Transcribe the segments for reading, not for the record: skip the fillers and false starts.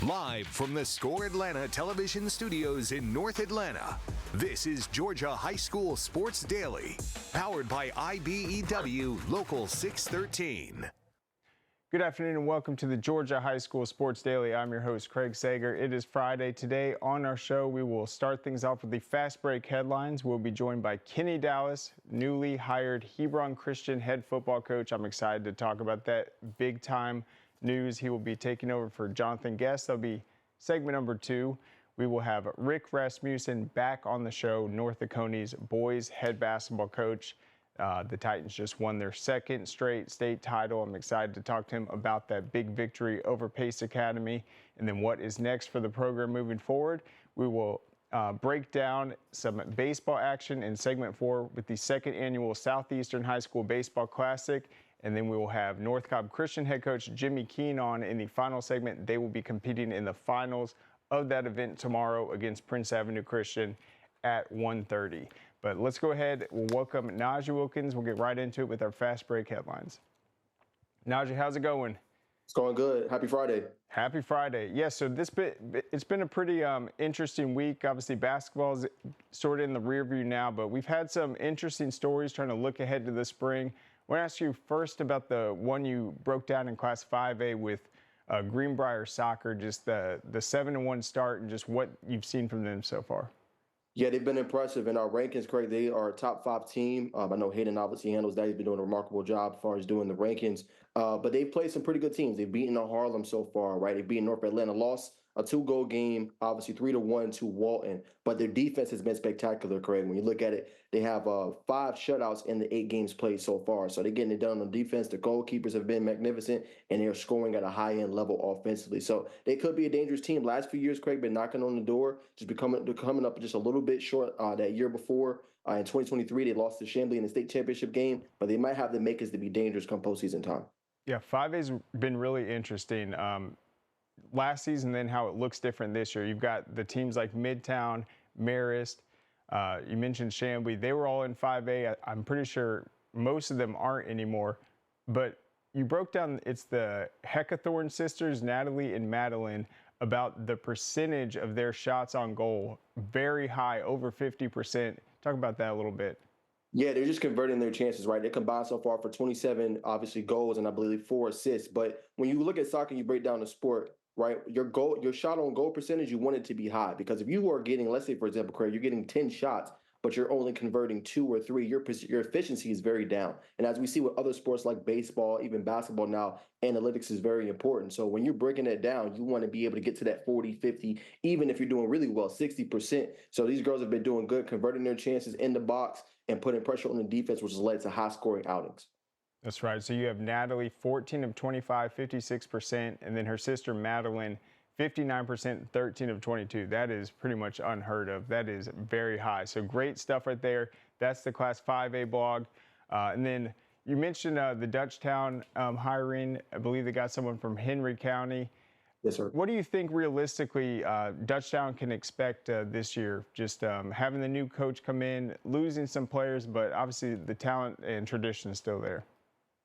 Live from the Score Atlanta television studios in North Atlanta, this is Georgia High School Sports Daily, powered by IBEW Local 613. Good afternoon and welcome to the Georgia High School Sports Daily. I'm your host, Craig Sager. It is Friday. Today on our show, we will start things off with the fast break headlines. We'll be joined by Kenny Dallas, newly hired Hebron Christian head football coach. I'm excited to talk about that big time news. He will be taking over for Jonathan Guest. That'll be segment number 2. We will have Rick Rasmussen back on the show, North Oconee boys head basketball coach. The Titans just won their second straight state title. I'm excited to talk to him about that big victory over Pace Academy and then what is next for the program moving forward. We will break down some baseball action in segment 4 with the second annual Southeastern High School Baseball Classic. And then we will have North Cobb Christian head coach Jimmy Keane on in the final segment. They will be competing in the finals of that event tomorrow against Prince Avenue Christian at 1:30. But let's go ahead. We'll welcome Najee Wilkins. We'll get right into it with our fast break headlines. Najee, how's it going? It's going good. Happy Friday. Happy Friday. Yes, so it's been a pretty interesting week. Obviously, basketball is sort of in the rear view now, but we've had some interesting stories trying to look ahead to the spring. I want to ask you first about the one you broke down in Class 5A with Greenbrier Soccer, just the 7-1 start and just what you've seen from them so far. Yeah, they've been impressive. In our rankings, Craig, they are a top 5 team. I know Hayden obviously handles that. He's been doing a remarkable job as far as doing the rankings. But they've played some pretty good teams. They've beaten Harlem so far, right? They've beaten North Atlanta, lost a 2-goal game, obviously 3-1 to Walton. But their defense has been spectacular, Craig. When you look at it, they have 5 shutouts in the 8 games played so far. So they're getting it done on defense. The goalkeepers have been magnificent, and they're scoring at a high-end level offensively. So they could be a dangerous team. Last few years, Craig, been knocking on the door, just coming up just a little bit short that year before. In 2023, they lost to Chambly in the state championship game, but they might have the makers to be dangerous come postseason time. Yeah, 5A's been really interesting. Last season, then how it looks different this year. You've got the teams like Midtown, Marist, you mentioned Chambly. They were all in 5A. I'm pretty sure most of them aren't anymore. But you broke down, it's the Heckathorn sisters, Natalie and Madeline, about the percentage of their shots on goal. Very high, over 50%. Talk about that a little bit. Yeah, they're just converting their chances, right? They combined so far for 27, obviously, goals and I believe 4 assists. But when you look at soccer and you break down the sport, right, your shot on goal percentage, you want it to be high. Because if you are getting, let's say, for example, Craig, you're getting 10 shots, but you're only converting 2 or 3, your efficiency is very down. And as we see with other sports like baseball, even basketball now, analytics is very important. So when you're breaking it down, you want to be able to get to that 40, 50, even if you're doing really well, 60%. So these girls have been doing good, converting their chances in the box and putting pressure on the defense, which has led to high-scoring outings. That's right. So you have Natalie, 14 of 25, 56%, and then her sister Madeline, 59%, 13 of 22. That is pretty much unheard of. That is very high. So great stuff right there. That's the Class 5A blog. And then you mentioned the Dutchtown hiring. I believe they got someone from Henry County. Yes, sir. What do you think realistically Dutchtown can expect this year? Just having the new coach come in, losing some players, but obviously the talent and tradition is still there.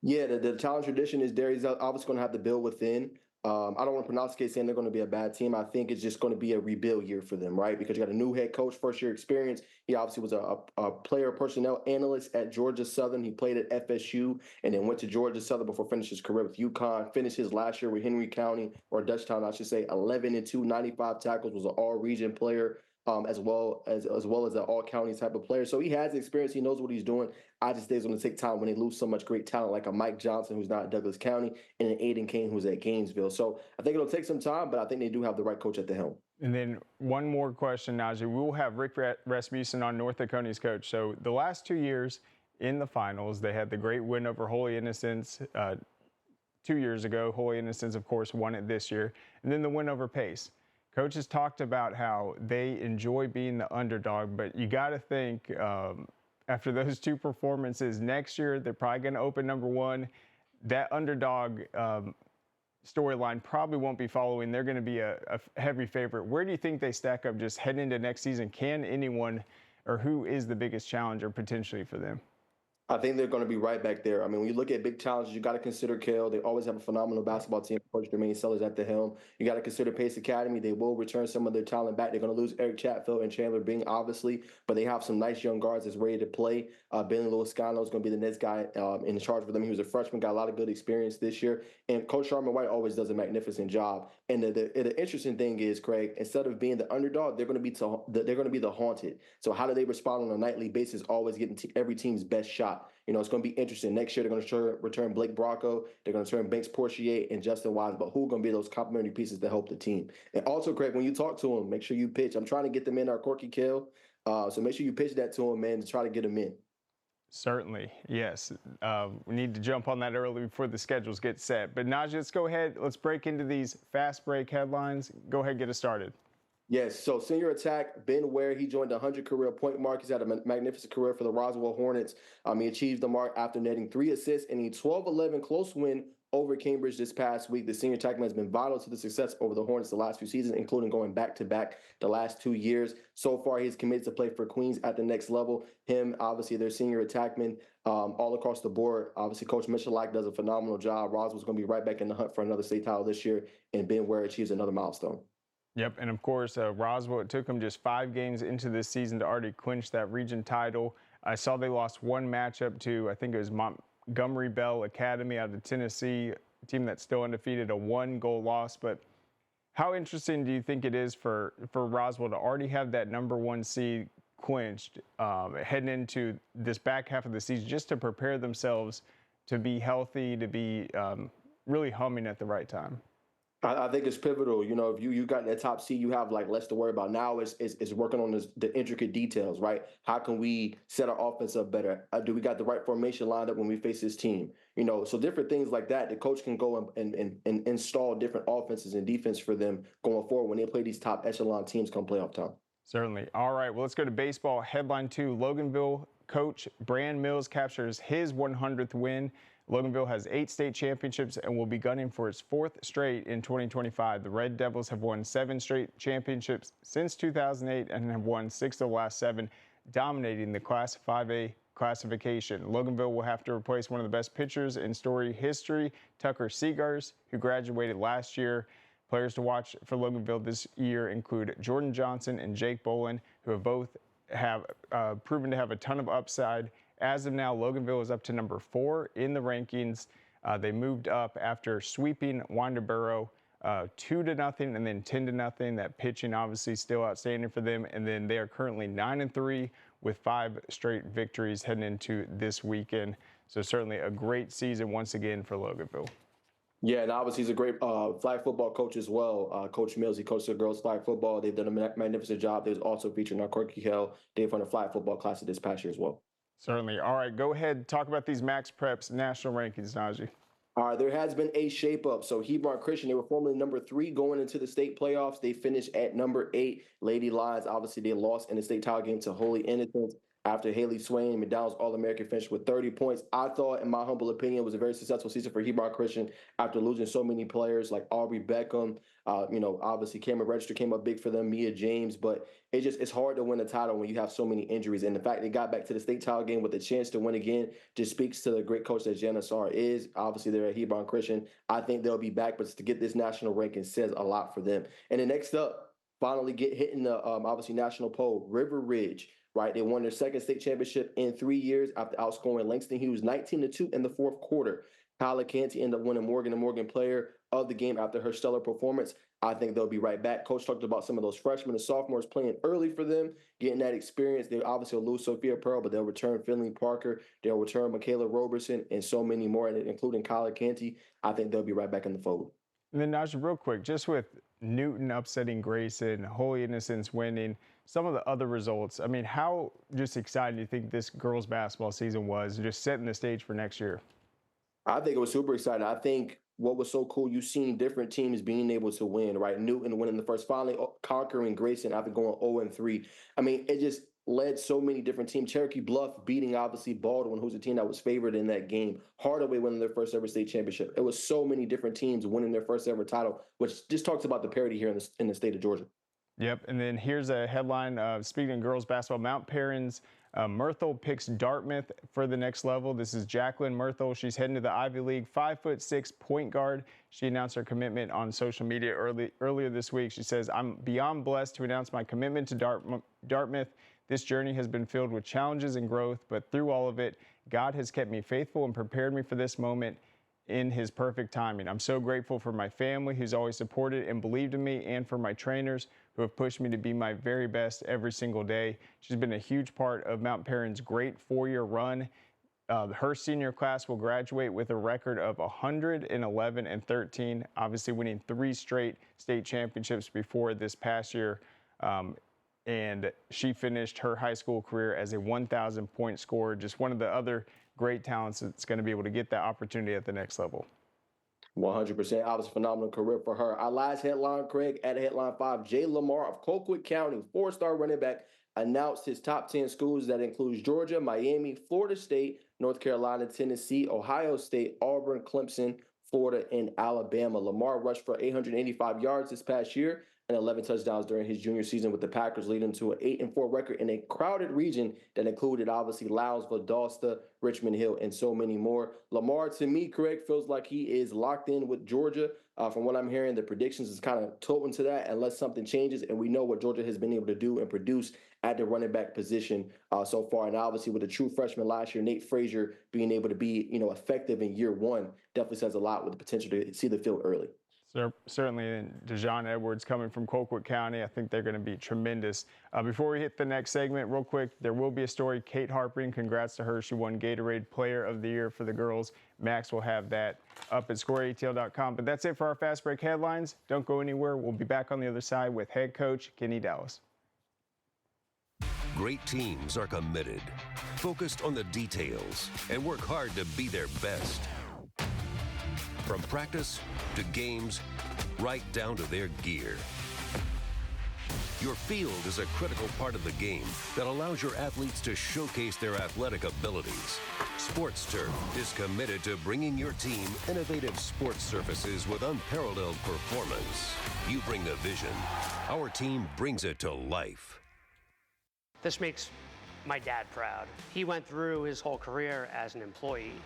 Yeah, the talent tradition is there. He's obviously going to have to build within. I don't want to prognosticate saying they're going to be a bad team. I think it's just going to be a rebuild year for them, right? Because you got a new head coach, first year experience. He obviously was a player personnel analyst at Georgia Southern. He played at FSU and then went to Georgia Southern before finishing his career with UConn. Finished his last year with Henry County, or Dutchtown, I should say, 11-2, 95 tackles, was an all-region player. As well as an all-county type of player. So he has experience. He knows what he's doing. I just think it's going to take time when they lose so much great talent like a Mike Johnson, who's not at Douglas County, and an Aiden Kane, who's at Gainesville. So I think it'll take some time, but I think they do have the right coach at the helm. And then one more question, Najee. We will have Rick Rasmussen on, North Oconee's coach. So the last 2 years in the finals, they had the great win over Holy Innocents 2 years ago. Holy Innocents, of course, won it this year. And then the win over Pace. Coach has talked about how they enjoy being the underdog, but you got to think after those 2 performances next year, they're probably going to open number 1. That underdog storyline probably won't be following. They're going to be a heavy favorite. Where do you think they stack up just heading into next season? Can anyone, or who is the biggest challenger potentially for them? I think they're going to be right back there. I mean, when you look at big challenges, you got to consider Kale. They always have a phenomenal basketball team. Coach Jermaine Sellers at the helm. You got to consider Pace Academy. They will return some of their talent back. They're going to lose Eric Chatfield and Chandler Bing, obviously, but they have some nice young guards that's ready to play. Benny Louiscano is going to be the next guy in charge for them. He was a freshman, got a lot of good experience this year. And Coach Sharman White always does a magnificent job. And the interesting thing is, Craig, instead of being the underdog, they're going to be the haunted. So how do they respond on a nightly basis? Always getting every team's best shot. It's going to be interesting. Next year, they're going to return Blake Bracco. They're going to return Banks Portier and Justin Wise. But who are going to be those complementary pieces that help the team? And also, Craig, when you talk to them, make sure you pitch. I'm trying to get them in our Corky Kill. So make sure you pitch that to them, man, to try to get them in. Certainly, yes. We need to jump on that early before the schedules get set. But Najee, let's go ahead. Let's break into these fast break headlines. Go ahead and get us started. Yes, so senior attack, Ben Ware, he joined the 100 career point mark. He's had a magnificent career for the Roswell Hornets. He achieved the mark after netting 3 assists in a 12-11 close win over Cambridge this past week. The senior attackman has been vital to the success over the Hornets the last few seasons, including going back-to-back the last 2 years. So far, he's committed to play for Queens at the next level. Him, obviously, their senior attackman all across the board. Obviously, Coach Michalak does a phenomenal job. Roswell's going to be right back in the hunt for another state title this year, and Ben Ware achieves another milestone. Yep, and of course, Roswell, it took them just 5 games into this season to already clinch that region title. I saw they lost one matchup to, I think it was Montgomery Bell Academy out of Tennessee, a team that's still undefeated, a 1-goal loss. But how interesting do you think it is for Roswell to already have that #1 seed clinched heading into this back half of the season, just to prepare themselves to be healthy, to be really humming at the right time? I think it's pivotal. If you got that top seed, you have like less to worry about. Now it's working on the intricate details, right? How can we set our offense up better? Do we got the right formation lined up when we face this team? So different things like that. The coach can go and install different offenses and defense for them going forward when they play these top echelon teams come playoff time. Certainly. All right, well, let's go to baseball. Headline 2, Loganville coach Brand Mills captures his 100th win. Loganville has 8 state championships and will be gunning for its 4th straight in 2025. The Red Devils have won 7 straight championships since 2008 and have won 6 of the last 7, dominating the Class 5A classification. Loganville will have to replace one of the best pitchers in Story history, Tucker Seegars, who graduated last year. Players to watch for Loganville this year include Jordan Johnson and Jake Bolin, who have both proven to have a ton of upside. As of now, Loganville is up to number 4 in the rankings. They moved up after sweeping Winterboro 2-0 and then 10-0. That pitching obviously still outstanding for them. And then they are currently 9-3 with 5 straight victories heading into this weekend. So certainly a great season once again for Loganville. Yeah, and obviously he's a great flag football coach as well. Coach Mills, he coached the girls flag football. They've done a magnificent job. They was also featured in our Corky Hill. They've won a flag football class this past year as well. Certainly. All right, go ahead. Talk about these Max Preps national rankings, Najee. All right, there has been a shape-up. So Hebron Christian, they were formerly number 3 going into the state playoffs. They finished at number 8. Lady Lions, obviously they lost in the state title game to Holy Innocents after Haley Swain, McDonald's All-American, finished with 30 points. I thought, in my humble opinion, it was a very successful season for Hebron Christian after losing so many players like Aubrey Beckham. Obviously Cameron Register came up big for them, Mia James, but it's hard to win a title when you have so many injuries. And the fact they got back to the state title game with a chance to win again just speaks to the great coach that Jana Sarr is. Obviously, they're at Hebron Christian. I think they'll be back, but to get this national ranking says a lot for them. And then next up, finally hitting the obviously national poll, River Ridge. Right, they won their 2nd state championship in 3 years after outscoring Langston Hughes 19-2 in the 4th quarter. Kyla Canty ended up winning Morgan and Morgan Player of the game after her stellar performance. I think they'll be right back. Coach talked about some of those freshmen and sophomores playing early for them, getting that experience. They obviously will lose Sophia Pearl, but they'll return Finley Parker. They'll return Michaela Roberson and so many more, including Kyla Canty. I think they'll be right back in the fold. And then Najee, real quick, just with Newton upsetting Grayson, Holy Innocents winning, some of the other results, I mean, how just excited do you think this girls basketball season was, just setting the stage for next year? I think it was super exciting. I think what was so cool, you've seen different teams being able to win, right? Newton winning the first, finally conquering Grayson after going 0-3. I mean, it just led so many different teams. Cherokee Bluff beating, obviously, Baldwin, who's a team that was favored in that game. Hardaway winning their first ever state championship. It was so many different teams winning their first ever title, which just talks about the parity here in the state of Georgia. Yep, and then here's a headline. Speaking of girls basketball, Mount Perrins Myrtle picks Dartmouth for the next level. This is Jacqueline Myrtle. She's heading to the Ivy League, 5'6" point guard. She announced her commitment on social media earlier this week. She says, "I'm beyond blessed to announce my commitment to Dartmouth. This journey has been filled with challenges and growth, but through all of it, God has kept me faithful and prepared me for this moment in his perfect timing. I'm so grateful for my family who's always supported and believed in me, and for my trainers who have pushed me to be my very best every single day." She's been a huge part of Mount Perrin's great 4-year run. Her senior class will graduate with a record of 111 and 13, obviously winning 3 straight state championships before this past year. And she finished her high school career as a 1,000-point scorer, just one of the other great talents that's going to be able to get that opportunity at the next level. 100%. I was a phenomenal career for her. Our last headline, Craig, at headline 5, Jay Lamar of Colquitt County, 4-star running back, announced his top 10 schools. That includes Georgia, Miami, Florida State, North Carolina, Tennessee, Ohio State, Auburn, Clemson, Florida, and Alabama. Lamar rushed for 885 yards this past year and 11 touchdowns during his junior season with the Packers, leading to an 8-4 record in a crowded region that included, obviously, Louds, Valdosta, Richmond Hill, and so many more. Lamar, to me, Craig, feels like he is locked in with Georgia. From what I'm hearing, the predictions is kind of tilting to that unless something changes, and we know what Georgia has been able to do and produce at the running back position so far. And obviously with the true freshman last year, Nate Frazier, being able to be, effective in year one definitely says a lot with the potential to see the field early. Certainly, and Dejon Edwards coming from Colquitt County, I think they're going to be tremendous. Before we hit the next segment, real quick, there will be a story. Kate Harpering, congrats to her. She won Gatorade Player of the Year for the girls. Max will have that up at scoreatl.com. But that's it for our Fast Break headlines. Don't go anywhere. We'll be back on the other side with head coach Kenny Dallas. Great teams are committed, focused on the details, and work hard to be their best. From practice to games, right down to their gear. Your field is a critical part of the game that allows your athletes to showcase their athletic abilities. Sports Turf is committed to bringing your team innovative sports surfaces with unparalleled performance. You bring the vision. Our team brings it to life. This makes my dad proud. He went through his whole career as an employee.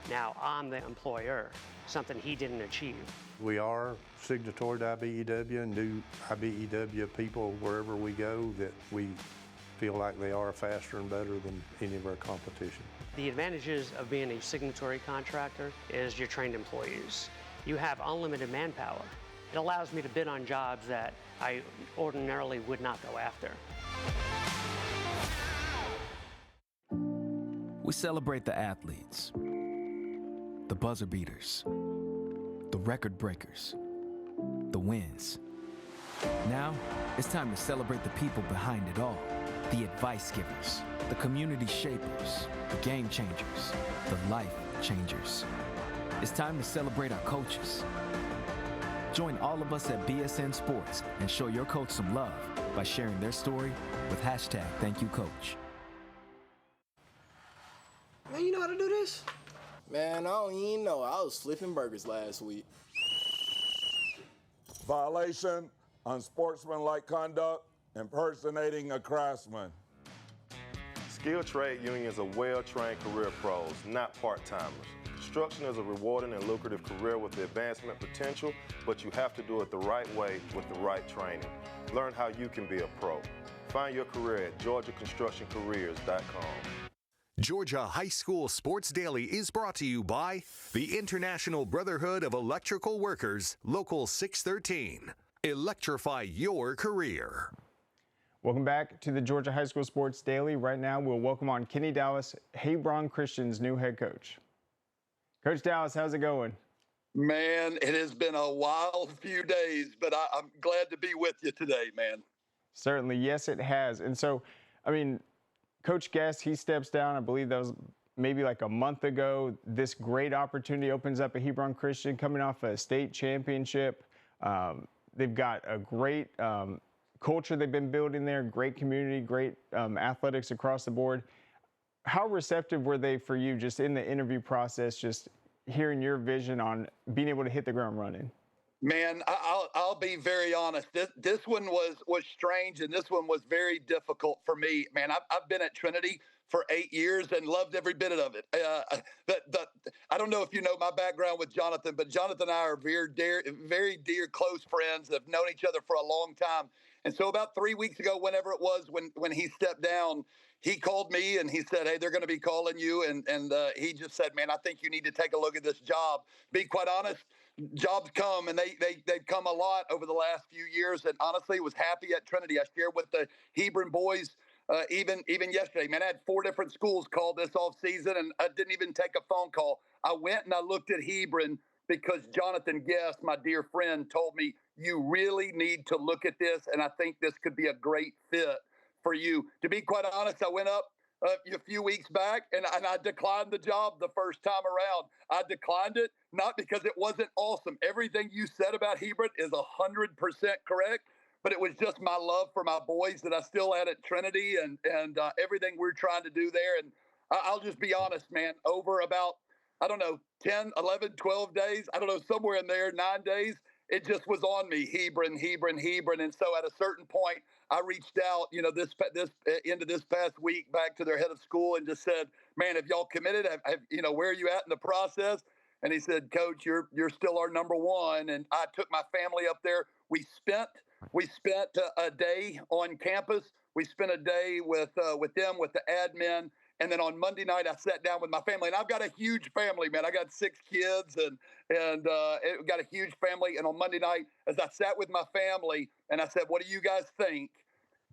Now I'm the employer, something he didn't achieve. We are signatory to IBEW and do IBEW people wherever we go that we feel like they are faster and better than any of our competition. The advantages of being a signatory contractor is you're trained employees. You have unlimited manpower. It allows me to bid on jobs that I ordinarily would not go after. We celebrate the athletes, the buzzer beaters, the record breakers, the wins. Now, it's time to celebrate the people behind it all. The advice givers, the community shapers, the game changers, the life changers. It's time to celebrate our coaches. Join all of us at BSN Sports and show your coach some love by sharing their story with #ThankYouCoach. Man, you know how to do this? Man, I don't even know. I was flipping burgers last week. Violation, unsportsmanlike conduct, impersonating a craftsman. Skilled trade unions are well-trained career pros, not part-timers. Construction is a rewarding and lucrative career with the advancement potential, but you have to do it the right way with the right training. Learn how you can be a pro. Find your career at GeorgiaConstructionCareers.com. Georgia High School Sports Daily is brought to you by the International Brotherhood of Electrical Workers, Local 613. Electrify your career. Welcome back to the Georgia High School Sports Daily. Right now, we'll welcome on Kenny Dallas, Hebron Christian's new head coach. Coach Dallas, how's it going? Man, it has been a wild few days, but I'm glad to be with you today, man. Certainly, yes, it has. And so, Coach Guest, he steps down. I believe that was maybe like a month ago. This great opportunity opens up at Hebron Christian, coming off a state championship. They've got a great culture they've been building there, great community, great athletics across the board. How receptive were they for you just in the interview process, just hearing your vision on being able to hit the ground running? Man, I'll be very honest. This one was strange, and this one was very difficult for me. Man, I've been at Trinity for 8 years and loved every bit of it. I don't know if you know my background with Jonathan, but Jonathan and I are very dear, close friends that have known each other for a long time. And so about 3 weeks ago, whenever it was, when he stepped down, he called me and he said, "Hey, they're going to be calling you." And he just said, "Man, I think you need to take a look at this job." Be quite honest, jobs come, and they've come a lot over the last few years. And honestly, was happy at Trinity. I shared with the Hebron boys even yesterday. Man, I had 4 different schools call this off season, and I didn't even take a phone call. I went and I looked at Hebron because Jonathan Guest, my dear friend, told me, "You really need to look at this, and I think this could be a great fit for you." To be quite honest, I went up a few weeks back and I declined the job the first time around. I declined it not because it wasn't awesome. Everything you said about Hebron is 100% correct, but it was just my love for my boys that I still had at Trinity and everything we're trying to do there. And I'll just be honest, man, over about, I don't know, 10, 11, 12 days, I don't know, somewhere in there, 9 days, it just was on me, Hebron. And so at a certain point, I reached out, this into this past week back to their head of school and just said, "Man, have y'all committed? Where are you at in the process?" And he said, "Coach, you're still our number one." And I took my family up there. We spent a day on campus. We spent a day with them, with the admin. And then on Monday night, I sat down with my family, and I've got a huge family, man. I got 6 kids, and got a huge family. And on Monday night, as I sat with my family, and I said, "What do you guys think?"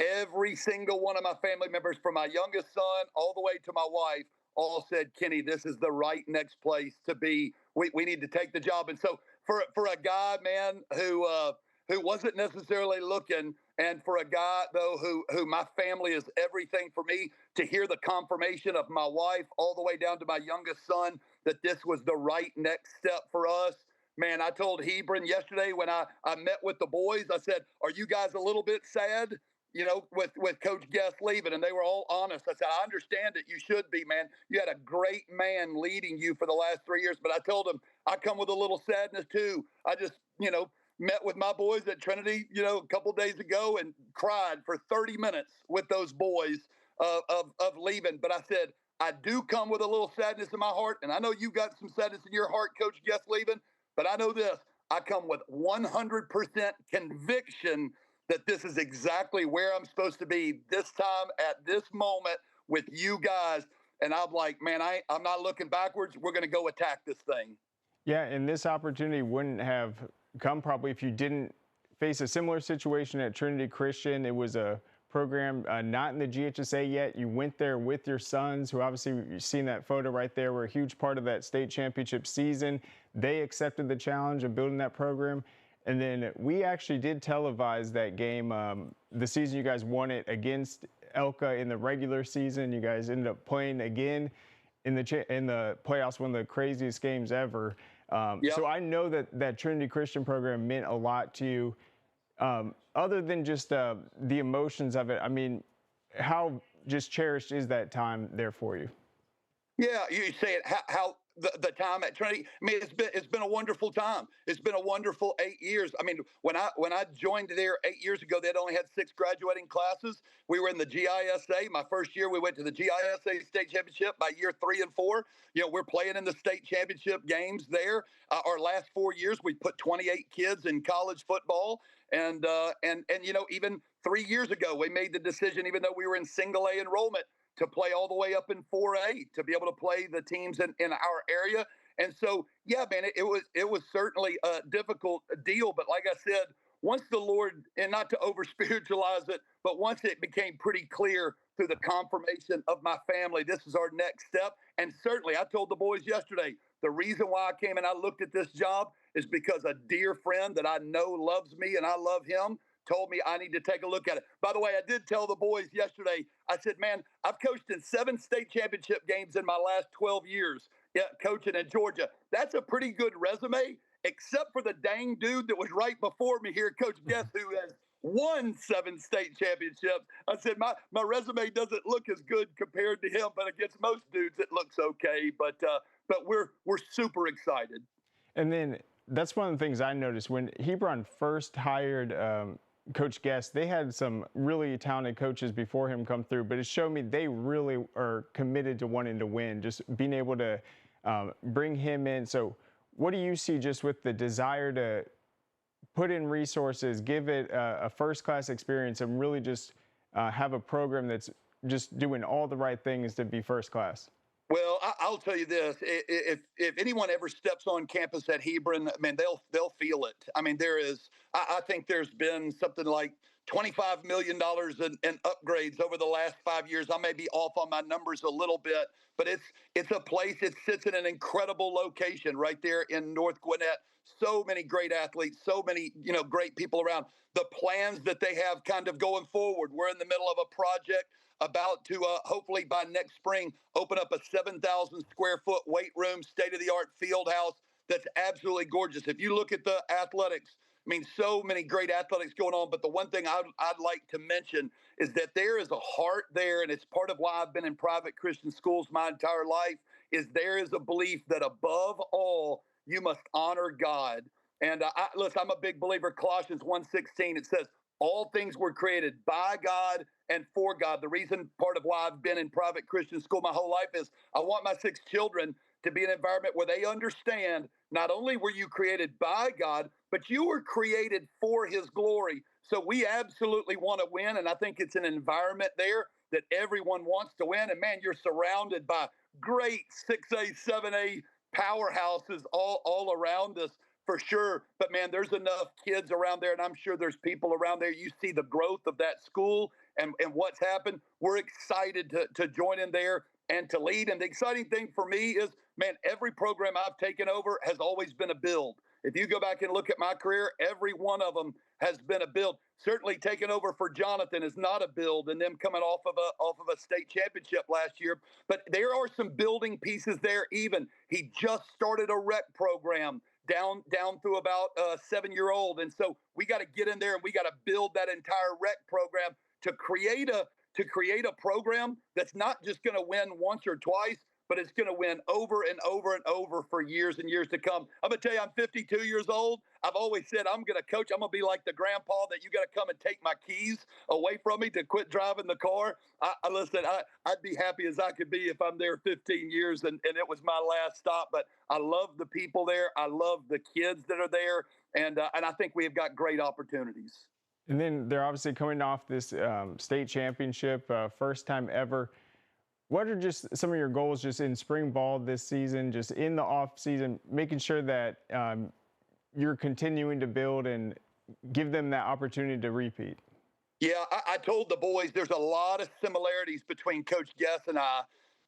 Every single one of my family members, from my youngest son all the way to my wife, all said, "Kenny, this is the right next place to be. We need to take the job." And so for a guy, man, who wasn't necessarily looking, and for a guy though who my family is everything for me, to hear the confirmation of my wife all the way down to my youngest son that this was the right next step for us. Man, I told Hebron yesterday when I met with the boys, I said, "Are you guys a little bit sad, with Coach Guest leaving?" And they were all honest. I said, "I understand it. You should be, man. You had a great man leading you for the last 3 years." But I told them I come with a little sadness too. I just, met with my boys at Trinity, a couple days ago and cried for 30 minutes with those boys of leaving. But I said, I do come with a little sadness in my heart. And I know you got some sadness in your heart, Coach Guest leaving. But I know this, I come with 100% conviction that this is exactly where I'm supposed to be this time at this moment with you guys. And I'm like, man, I'm not looking backwards. We're going to go attack this thing. Yeah, and this opportunity wouldn't have come probably if you didn't face a similar situation at Trinity Christian. It was a program not in the GHSA yet. You went there with your sons, who obviously, you've seen that photo right there, were a huge part of that state championship season. They accepted the challenge of building that program. And then we actually did televise that game, the season you guys won it against Elka in the regular season. You guys ended up playing again in the playoffs, one of the craziest games ever. Yep. So I know that Trinity Christian program meant a lot to you. Other than just the emotions of it, I mean, how just cherished is that time there for you? Yeah, you say it. How the time at Trinity. I mean, it's been a wonderful time. It's been a wonderful 8 years. I mean, when I joined there 8 years ago, they'd only had 6 graduating classes. We were in the GISA. My first year, we went to the GISA state championship. By year 3 and 4, we're playing in the state championship games there. Our last 4 years, we put 28 kids in college football. And even 3 years ago, we made the decision, even though we were in single A enrollment, to play all the way up in 4A, to be able to play the teams in our area. And so, yeah, man, it was certainly a difficult deal. But like I said, once the Lord, and not to over spiritualize it, but once it became pretty clear through the confirmation of my family, this is our next step. And certainly, I told the boys yesterday, the reason why I came and I looked at this job is because a dear friend that I know loves me and I love him told me I need to take a look at it. By the way, I did tell the boys yesterday, I said, man, I've coached in 7 state championship games in my last 12 years coaching in Georgia. That's a pretty good resume, except for the dang dude that was right before me here, Coach Guest, who has won 7 state championships. I said, my resume doesn't look as good compared to him, but against most dudes, it looks okay. But we're super excited. And then that's one of the things I noticed when Hebron first hired Coach Guest, they had some really talented coaches before him come through, but it showed me they really are committed to wanting to win, just being able to bring him in. So what do you see just with the desire to put in resources, give it a first-class experience, and really just have a program that's just doing all the right things to be first class? Well, I'll tell you this: if anyone ever steps on campus at Hebron, man, they'll feel it. I mean, I think there's been something like $25 million in upgrades over the last 5 years. I may be off on my numbers a little bit, but it's a place. It sits in an incredible location right there in North Gwinnett. So many great athletes, so many great people around. The plans that they have kind of going forward. We're in the middle of a project about to hopefully by next spring open up a 7,000 square foot weight room, state of the art field house that's absolutely gorgeous. If you look at the athletics, I mean, so many great athletics going on. But the one thing I'd like to mention is that there is a heart there, and it's part of why I've been in private Christian schools my entire life, is there is a belief that above all, you must honor God. And listen, I'm a big believer. Colossians 1:16, it says, all things were created by God and for God. The reason, part of why I've been in private Christian school my whole life is I want my 6 children to be in an environment where they understand not only were you created by God, but you were created for his glory. So we absolutely want to win. And I think it's an environment there that everyone wants to win. And man, you're surrounded by great 6A, 7A powerhouses all around us. For sure. But man, there's enough kids around there, and I'm sure there's people around there. You see the growth of that school and what's happened. We're excited to join in there and to lead. And the exciting thing for me is, man, every program I've taken over has always been a build. If you go back and look at my career, every one of them has been a build. Certainly taking over for Jonathan is not a build, and them coming off of a state championship last year. But there are some building pieces there. Even he just started a rec program down through about 7-year-old. And so we got to get in there and we got to build that entire rec program to create a program that's not just going to win once or twice, but it's going to win over and over and over for years and years to come. I'm going to tell you, I'm 52 years old. I've always said I'm going to coach. I'm going to be like the grandpa that you got to come and take my keys away from me to quit driving the car. Listen, I'd be happy as I could be if I'm there 15 years and it was my last stop. But I love the people there. I love the kids that are there. And I think we have got great opportunities. And then they're obviously coming off this state championship, first time ever. What are just some of your goals just in spring ball this season, just in the off season, making sure that you're continuing to build and give them that opportunity to repeat? Yeah, I told the boys there's a lot of similarities between Coach Guess and I,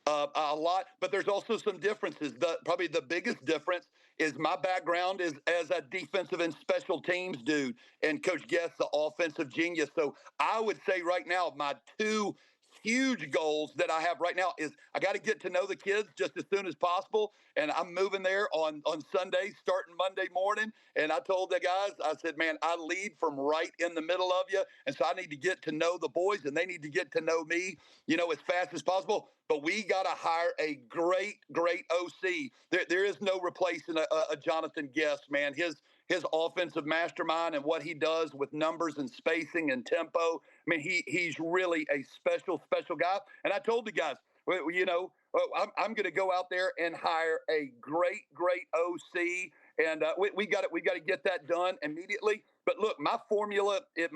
a lot, but there's also some differences. Probably the biggest difference is my background is as a defensive and special teams dude, and Coach Guess, the offensive genius. So I would say right now, my 2 huge goals that I have right now is I got to get to know the kids just as soon as possible. And I'm moving there on Sunday, starting Monday morning. And I told the guys, I said, man, I lead from right in the middle of you. And so I need to get to know the boys and they need to get to know me, as fast as possible. But we got to hire a great OC. There is no replacing a Jonathan Guest, man. His offensive mastermind and what he does with numbers and spacing and tempo. I mean, he's really a special guy. And I told the guys, I'm going to go out there and hire a great OC, and we got to get that done immediately. But look, my formula is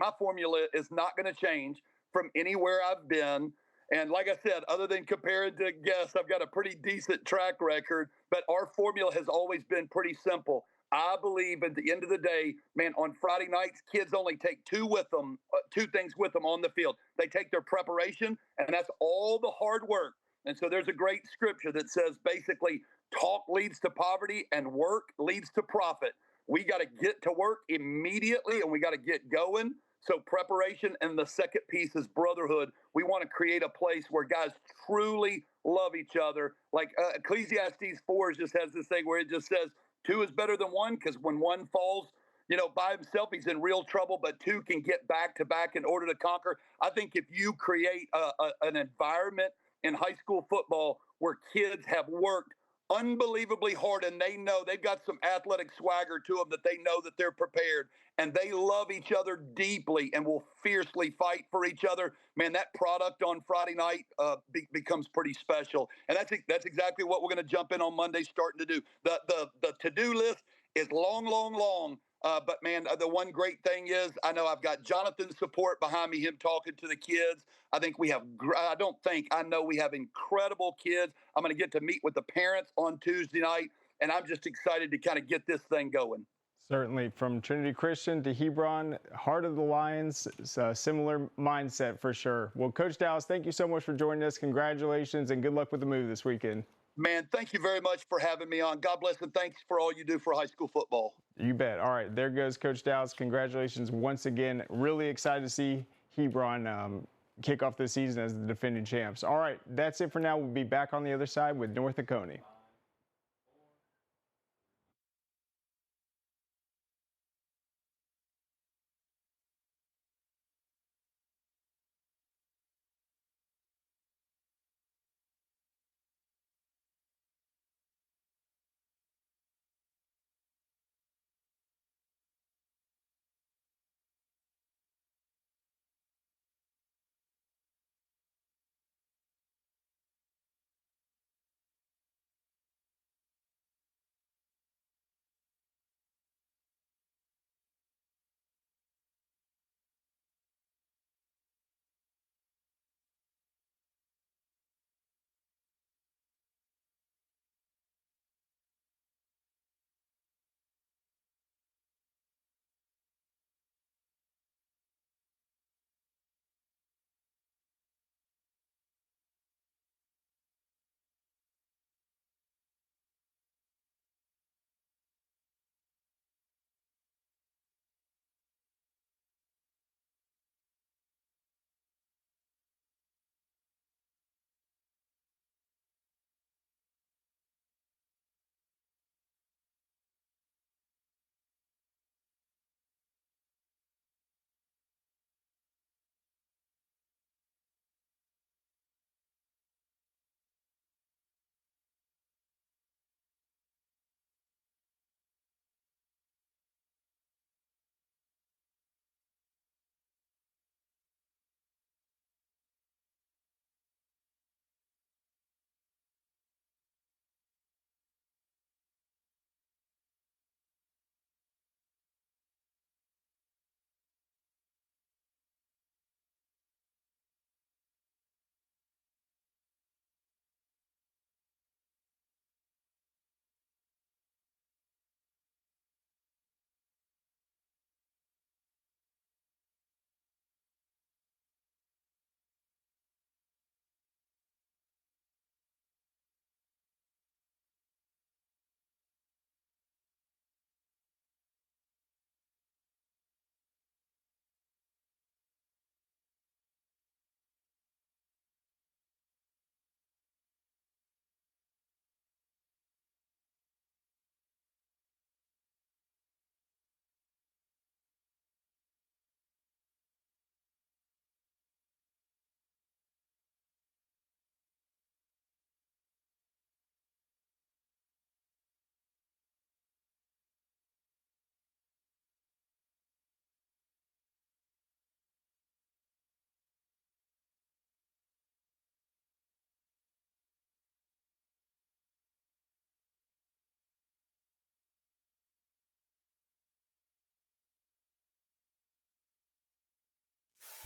not going to change from anywhere I've been. And like I said, other than comparing to Guess, I've got a pretty decent track record. But our formula has always been pretty simple. I believe at the end of the day, man, on Friday nights, kids only take 2 things with them on the field. They take their preparation, and that's all the hard work. And so there's a great scripture that says basically talk leads to poverty and work leads to profit. We got to get to work immediately and we got to get going. So preparation, and the second piece is brotherhood. We want to create a place where guys truly love each other. Like Ecclesiastes 4 just has this thing where it just says 2 is better than 1, because when one falls, by himself, he's in real trouble, but 2 can get back to back in order to conquer. I think if you create an environment in high school football where kids have worked unbelievably hard, and they know they've got some athletic swagger to them that they know that they're prepared, and they love each other deeply and will fiercely fight for each other. Man, that product on Friday night becomes pretty special, and that's exactly what we're going to jump in on Monday, starting to do. The to-do list is long, long, long. But man, the one great thing is I know I've got Jonathan's support behind me, him talking to the kids. I know we have incredible kids. I'm going to get to meet with the parents on Tuesday night, and I'm just excited to kind of get this thing going. Certainly, from Trinity Christian to Hebron, heart of the Lions, it's a similar mindset for sure. Well, Coach Dallas, thank you so much for joining us. Congratulations and good luck with the move this weekend. Man, thank you very much for having me on. God bless, and thanks for all you do for high school football. You bet. All right, there goes Coach Dallas. Congratulations once again. Really excited to see Hebron kick off this season as the defending champs. All right, that's it for now. We'll be back on the other side with North Oconee.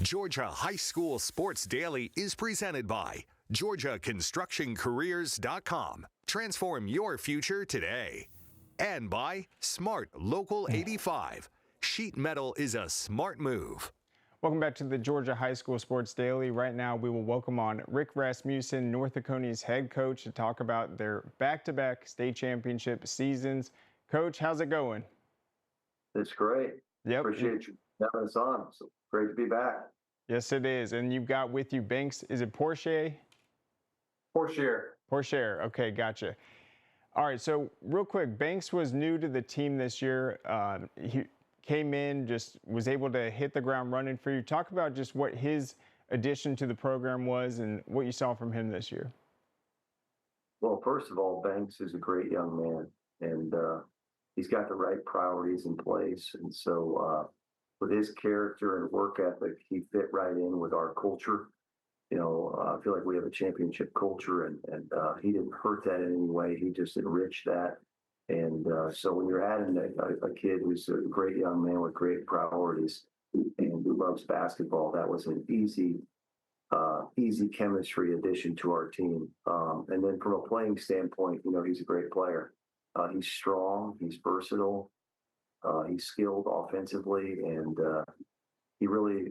Georgia High School Sports Daily is presented by GeorgiaConstructionCareers.com. Transform your future today. And by Smart Local 85. Sheet metal is a smart move. Welcome back to the Georgia High School Sports Daily. Right now, we will welcome on Rick Rasmussen, North Oconee's head coach, to talk about their back-to-back state championship seasons. Coach, how's it going? It's great. Yep. Appreciate you having us on. So great to be back. Yes, it is. And you've got with you Banks. Is it Portier? Portier. Okay, gotcha. All right, so real quick, Banks was new to the team this year. He came in, just was able to hit the ground running for you. Talk about just what his addition to the program was and what you saw from him this year. Well, first of all, Banks is a great young man, and he's got the right priorities in place. And so, with his character and work ethic, he fit right in with our culture. I feel like we have a championship culture, and he didn't hurt that in any way. He just enriched that. And so, when you're adding a kid who's a great young man with great priorities and who loves basketball, that was an easy chemistry addition to our team. And then from a playing standpoint, he's a great player. He's strong, he's versatile, he's skilled offensively, and he really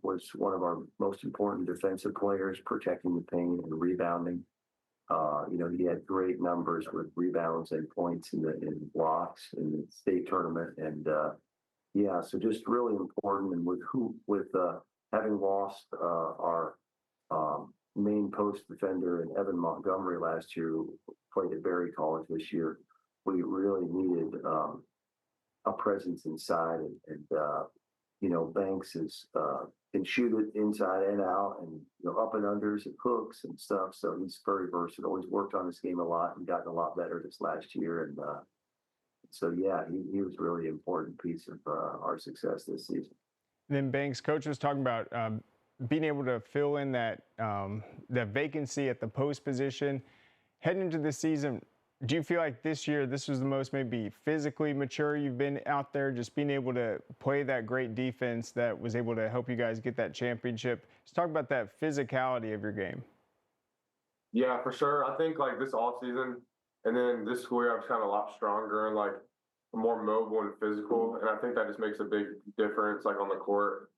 was one of our most important defensive players, protecting the paint and rebounding. He had great numbers with rebounds and points in blocks in the state tournament, and yeah, so just really important. And with having lost our main post defender and Evan Montgomery last year, who played at Berry College this year, we really needed a presence inside, and Banks can shoot it inside and out, and up and unders and hooks and stuff. So he's very versatile. He's worked on his game a lot and gotten a lot better this last year, and so yeah, he was really an important piece of our success this season. And then Banks, coach was talking about being able to fill in that vacancy at the post position. Heading into the season, do you feel like this year this was the most maybe physically mature you've been out there, just being able to play that great defense that was able to help you guys get that championship? Just talk about that physicality of your game. Yeah, for sure. I think like this off season and then this school year, I've gotten a lot stronger and like more mobile and physical, and I think that just makes a big difference like on the court.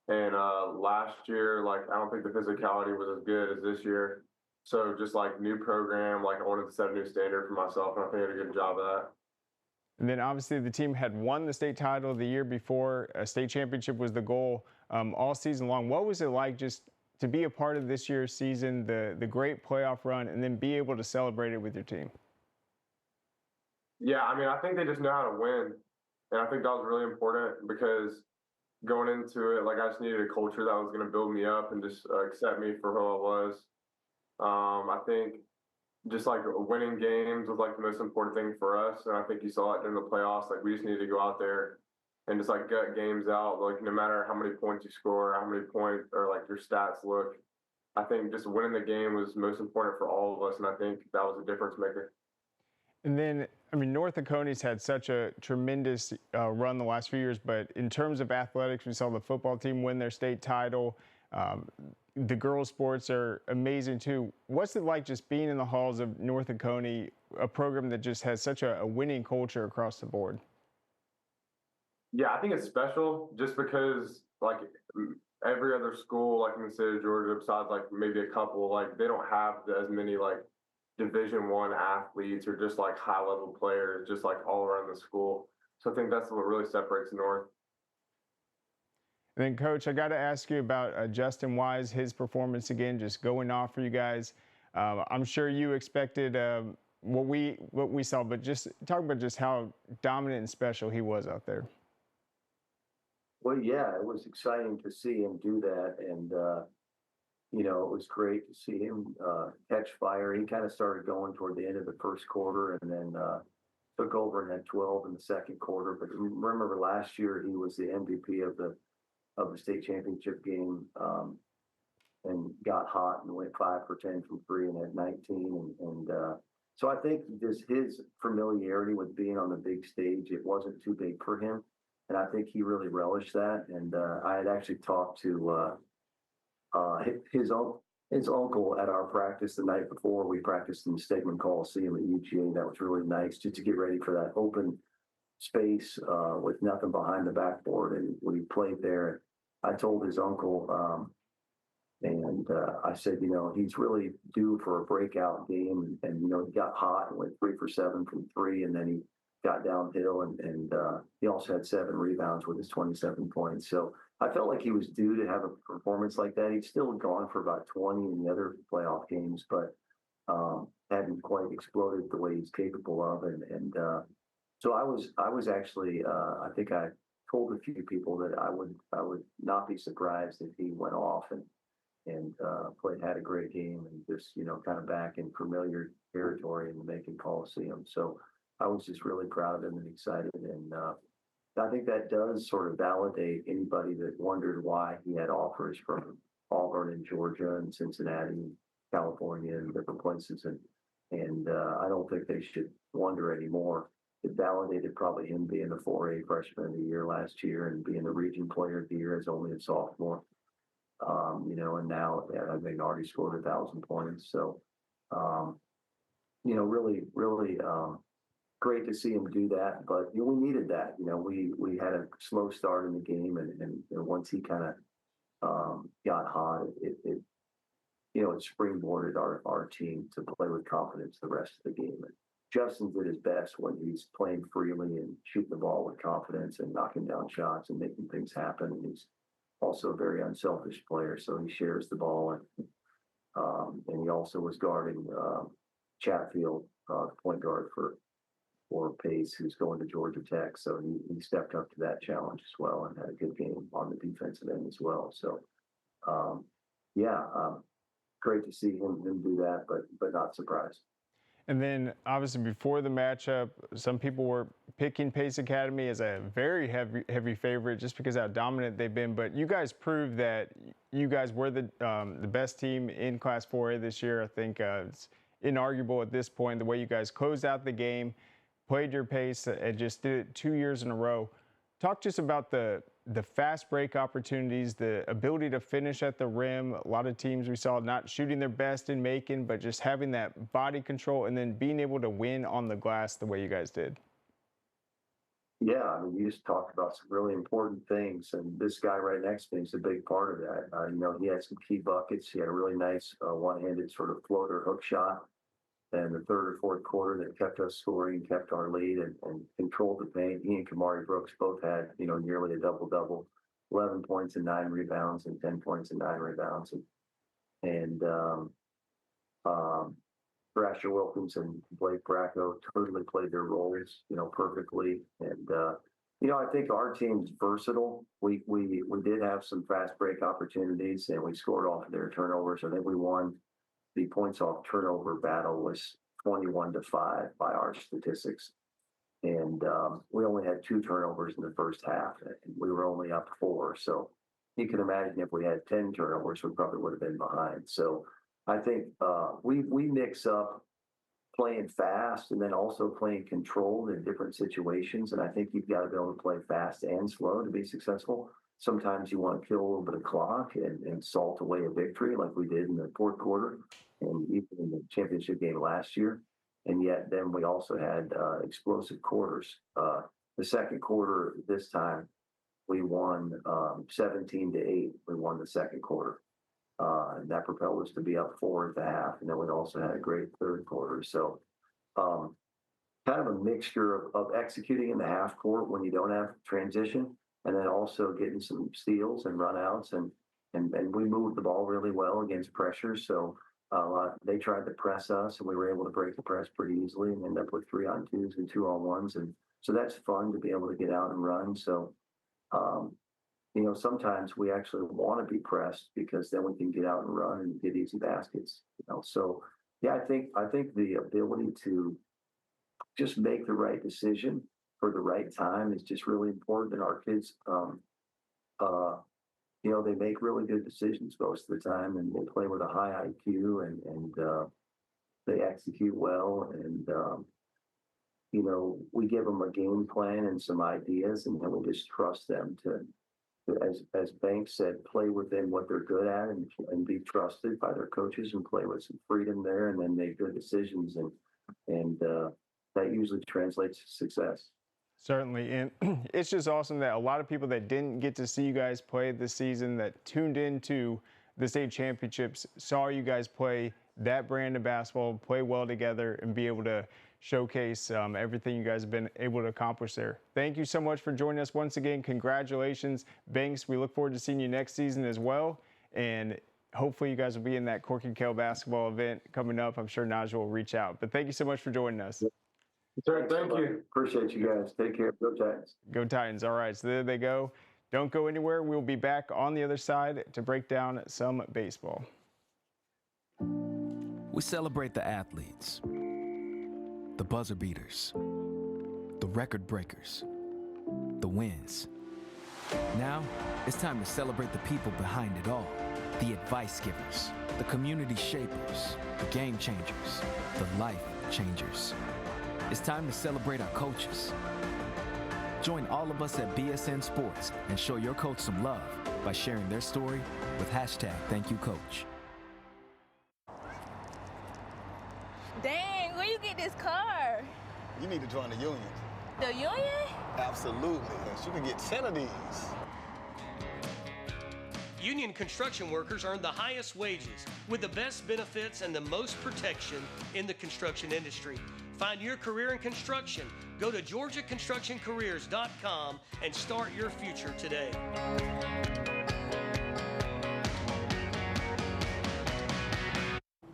And last year, like I don't think the physicality was as good as this year. So just like new program, like I wanted to set a new standard for myself, and I think I did a good job of that. And then obviously the team had won the state title the year before. A state championship was the goal all season long. What was it like just to be a part of this year's season, the great playoff run, and then be able to celebrate it with your team? Yeah, I mean, I think they just know how to win, and I think that was really important because going into it, like I just needed a culture that was going to build me up and just accept me for who I was. I think just like winning games was like the most important thing for us, and I think you saw it in the playoffs. Like we just needed to go out there and just like gut games out. Like no matter how many points you score, how many points or like your stats look, I think just winning the game was most important for all of us, and I think that was a difference maker. And then, I mean, North Oconee had such a tremendous run the last few years, but in terms of athletics, we saw the football team win their state title. The girls' sports are amazing too. What's it like just being in the halls of North Oconee, a program that just has such a winning culture across the board? Yeah, I think it's special just because like every other school, like in the state of Georgia, besides like maybe a couple, like they don't have as many like Division I athletes or just like high level players, just like all around the school. So I think that's what really separates North. And then, Coach, I got to ask you about Justin Wise, his performance again, just going off for you guys. I'm sure you expected what we saw, but just talk about just how dominant and special he was out there. Well, yeah, it was exciting to see him do that, and it was great to see him catch fire. He kind of started going toward the end of the first quarter, and then took over and had 12 in the second quarter. But remember, last year he was the MVP of the state championship game, and got hot and went 5 for 10 from three and had 19. And so I think just his familiarity with being on the big stage, it wasn't too big for him. And I think he really relished that. And I had actually talked to his uncle at our practice the night before. We practiced in Stegman Coliseum at UGA. That was really nice just to get ready for that open space with nothing behind the backboard. And when he played there, I told his uncle, and I said, he's really due for a breakout game. And he got hot and went 3 for 7 from three, and then he got downhill, and he also had 7 rebounds with his 27 points. So I felt like he was due to have a performance like that. He'd still gone for about 20 in the other playoff games, but hadn't quite exploded the way he's capable of. And so I was actually, I think I told a few people that I would not be surprised if he went off and had a great game and just, kind of back in familiar territory in the Macon Coliseum. So I was just really proud of him and excited. And I think that does sort of validate anybody that wondered why he had offers from Auburn and Georgia and Cincinnati and California and different places. And I don't think they should wonder anymore. It validated probably him being the 4A freshman of the year last year and being the region player of the year as only a sophomore. And now I think already scored 1,000 points. So, really, really great to see him do that. But we needed that. We had a slow start in the game, and once he kind of got hot, it springboarded our team to play with confidence the rest of the game. And Justin did his best when he's playing freely and shooting the ball with confidence and knocking down shots and making things happen. And he's also a very unselfish player, so he shares the ball. And he also was guarding Chatfield, point guard for Pace, who's going to Georgia Tech. So he stepped up to that challenge as well and had a good game on the defensive end as well. So, great to see him do that, but not surprised. And then, obviously, before the matchup, some people were picking Pace Academy as a very heavy favorite just because how dominant they've been. But you guys proved that you guys were the best team in Class 4A this year. I think it's inarguable at this point the way you guys closed out the game, played your pace, and just did it 2 years in a row. Talk to us about the fast break opportunities, the ability to finish at the rim. A lot of teams we saw not shooting their best in Macon, but just having that body control and then being able to win on the glass the way you guys did. Yeah, I mean, you just talked about some really important things, and this guy right next to me is a big part of that. He had some key buckets. He had a really nice one-handed sort of floater hook shot in the third or fourth quarter that kept us scoring, kept our lead, and controlled the paint. He and Kamari Brooks both had, nearly a double-double, 11 points and 9 rebounds and 10 points and 9 rebounds. And Thrasher Wilkins and Blake Bracco totally played their roles, perfectly. And, I think our team's versatile. We did have some fast break opportunities, and we scored off of their turnovers. I think we won. The points off turnover battle was 21-5 by our statistics. And we only had 2 turnovers in the first half, and we were only up 4. So you can imagine if we had 10 turnovers, we probably would have been behind. So I think we mix up playing fast and then also playing controlled in different situations. And I think you've got to be able to play fast and slow to be successful. Sometimes you want to kill a little bit of clock and salt away a victory like we did in the fourth quarter and even in the championship game last year. And yet then we also had explosive quarters. The second quarter this time, we won 17-8. We won the second quarter. And that propelled us to be up 4 at the half. And then we also had a great third quarter. So kind of a mixture of executing in the half court when you don't have transition, and then also getting some steals and runouts, and we moved the ball really well against pressure. So they tried to press us, and we were able to break the press pretty easily and end up with 3-on-2s and 2-on-1s. And so that's fun to be able to get out and run. So, sometimes we actually want to be pressed because then we can get out and run and get easy baskets. So yeah, I think the ability to just make the right decision for the right time is just really important. And our kids, they make really good decisions most of the time, and they play with a high IQ, and they execute well. And, we give them a game plan and some ideas, and then we just trust them to, as Banks said, play within what they're good at and be trusted by their coaches and play with some freedom there, and then make good decisions. And that usually translates to success. Certainly, and it's just awesome that a lot of people that didn't get to see you guys play this season, that tuned into the state championships, saw you guys play that brand of basketball, play well together, and be able to showcase everything you guys have been able to accomplish there. Thank you so much for joining us once again. Congratulations, Banks. We look forward to seeing you next season as well, and hopefully you guys will be in that Corky Kell basketball event coming up. I'm sure Najee will reach out. But thank you so much for joining us. Sir, thank you. Appreciate you guys. Take care. Go Titans. Go Titans. All right, so there they go. Don't go anywhere. We'll be back on the other side to break down some baseball. We celebrate the athletes, the buzzer beaters, the record breakers, the wins. Now, it's time to celebrate the people behind it all. The advice givers, the community shapers, the game changers, the life changers. It's time to celebrate our coaches. Join all of us at BSN Sports and show your coach some love by sharing their story with #ThankYouCoach. Dang, where you get this car? You need to join the union. The union? Absolutely. You can get 10 of these. Union construction workers earn the highest wages with the best benefits and the most protection in the construction industry. Find your career in construction. Go to GeorgiaConstructionCareers.com and start your future today.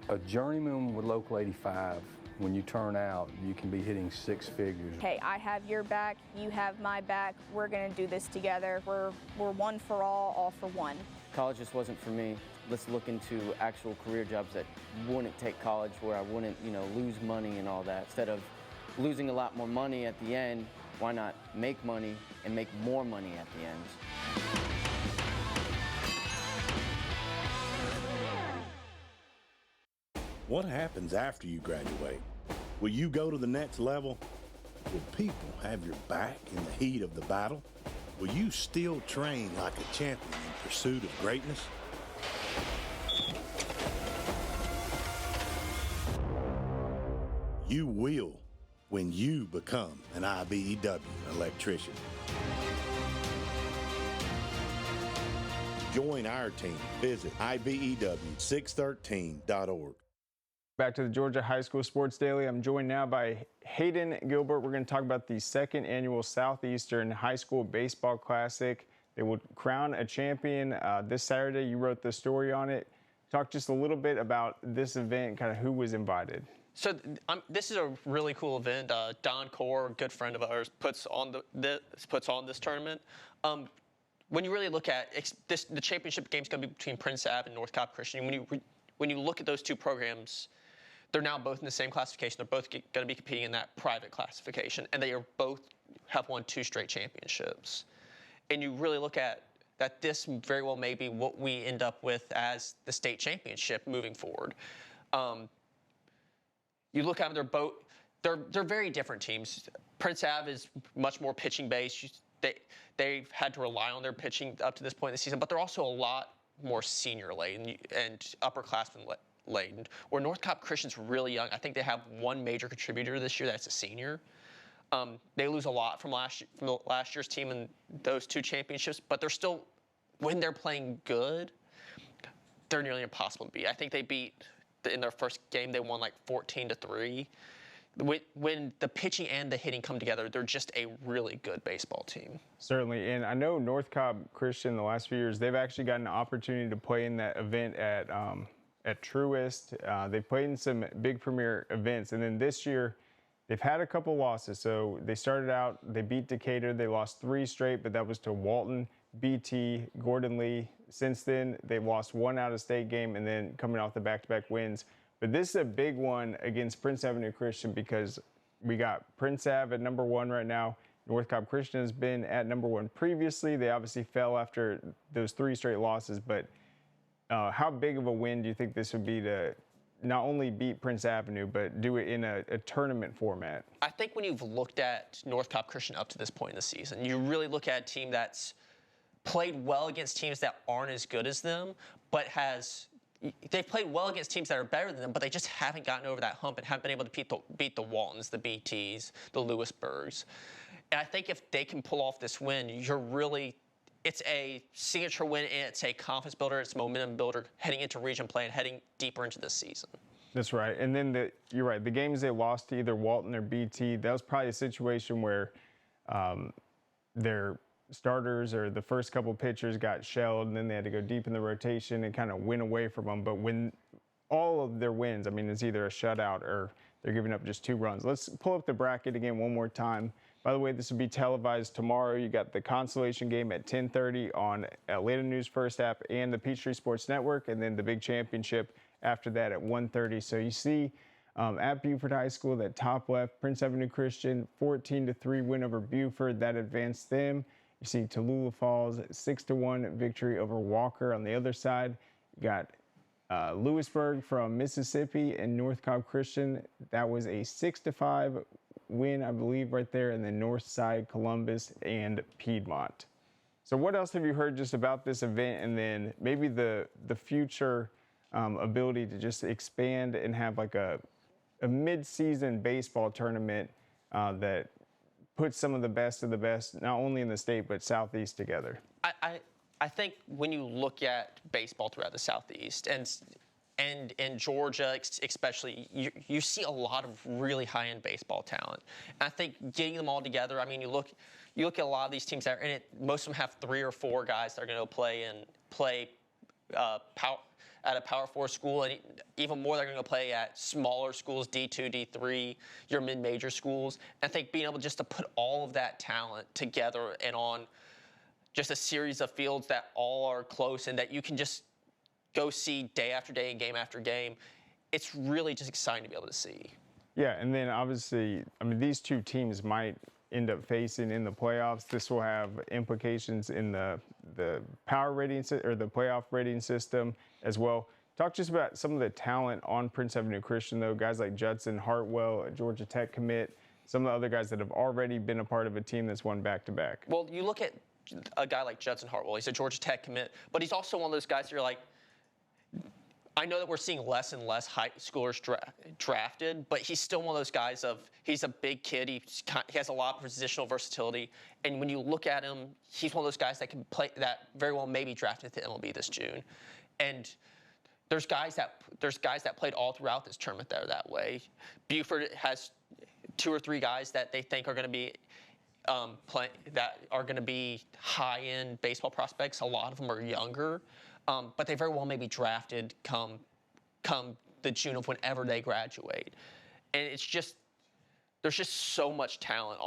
A journeyman with Local 85, when you turn out, you can be hitting 6 figures. Hey, I have your back, you have my back. We're gonna do this together. We're one for all for one. College just wasn't for me. Let's look into actual career jobs that wouldn't take college, where I wouldn't, lose money and all that. Instead of losing a lot more money at the end, why not make money and make more money at the end? What happens after you graduate? Will you go to the next level? Will people have your back in the heat of the battle? Will you still train like a champion in pursuit of greatness? You will when you become an IBEW electrician. Join our team. Visit IBEW613.org. Back to the Georgia High School Sports Daily. I'm joined now by Hayden Gilbert. We're going to talk about the second annual Southeastern High School Baseball Classic. They will crown a champion this Saturday. You wrote the story on it. Talk just a little bit about this event, kind of who was invited. So this is a really cool event. Don Core, a good friend of ours, puts on this tournament. When you really look at the championship game's going to be between Prince Ave and North Cobb Christian. When you look at those two programs, they're now both in the same classification. They're both going to be competing in that private classification, and they are both have won 2 straight championships. And you really look at that, this very well may be what we end up with as the state championship moving forward. You look at them, they're very different teams. Prince Ave is much more pitching based. They've had to rely on their pitching up to this point in the season, but they're also a lot more senior laden and upperclassmen laden. Where North Cobb Christian's really young. I think they have one major contributor this year that's a senior. They lose a lot from last year's team in those 2 championships, but they're still, when they're playing good, they're nearly impossible to beat. I think they beat, in their first game, they won like 14-3. When the pitching and the hitting come together, they're just a really good baseball team. Certainly, and I know North Cobb Christian the last few years, they've actually gotten an opportunity to play in that event at Truist. They've played in some big premier events, and then this year, they've had a couple losses. So they started out, they beat Decatur, they lost 3 straight, but that was to Walton, BT, Gordon Lee. Since then, they've lost 1 out-of-state game, and then coming off the back-to-back wins. But this is a big one against Prince Avenue Christian because we got Prince Ave at number 1 right now. North Cobb Christian has been at number 1 previously. They obviously fell after those 3 straight losses, but how big of a win do you think this would be to not only beat Prince Avenue, but do it in a tournament format? I think when you've looked at North Cobb Christian up to this point in the season, you really look at a team that's played well against teams that aren't as good as them, but they've played well against teams that are better than them, but they just haven't gotten over that hump and haven't been able to beat the Waltons, the BTs, the Lewisburgs. And I think if they can pull off this win, it's a signature win, and it's a confidence builder, it's a momentum builder heading into region play and heading deeper into this season. That's right. And then you're right, the games they lost to either Walton or BT, that was probably a situation where their starters or the first couple pitchers got shelled, and then they had to go deep in the rotation and kind of win away from them. But when all of their wins, I mean, it's either a shutout or they're giving up just 2 runs. Let's pull up the bracket again one more time. By the way, this will be televised tomorrow. You got the consolation game at 10:30 on Atlanta News First App and the Peachtree Sports Network, and then the big championship after that at 1:30. So you see at Buford High School, that top left, Prince Avenue Christian, 14-3 win over Buford. That advanced them. You see Tallulah Falls, 6-1 victory over Walker. On the other side, you got Lewisburg from Mississippi and North Cobb Christian. That was a 6-5 win, I believe, right there. And then North Side, Columbus, and Piedmont. So what else have you heard just about this event, and then maybe the future ability to just expand and have like a mid-season baseball tournament that puts some of the best, not only in the state, but Southeast together? I think when you look at baseball throughout the Southeast and in Georgia especially, you see a lot of really high-end baseball talent. And I think getting them all together, I mean, you look at a lot of these teams there, and most of them have 3 or 4 guys that are going to play at a Power 4 school, and even more, they're going to play at smaller schools, D2, D3, your mid-major schools. And I think being able just to put all of that talent together and on just a series of fields that all are close and that you can just go see day after day and game after game, it's really just exciting to be able to see. Yeah, and then obviously, I mean, these two teams might end up facing in the playoffs. This will have implications in the power rating or the playoff rating system as well. Talk just about some of the talent on Prince Avenue Christian, though. Guys like Judson Hartwell, a Georgia Tech commit, some of the other guys that have already been a part of a team that's won back-to-back. Well, you look at a guy like Judson Hartwell. He's a Georgia Tech commit, but he's also one of those guys that you're like, I know that we're seeing less and less high schoolers drafted, but he's still one of those guys he's a big kid. He has a lot of positional versatility. And when you look at him, he's one of those guys that can play, that very well may be drafted to MLB this June. And there's guys that played all throughout this tournament that are that way. Buford has 2 or 3 guys that they think are going to be high-end baseball prospects. A lot of them are younger. But they very well may be drafted come the June of whenever they graduate. And there's just so much talent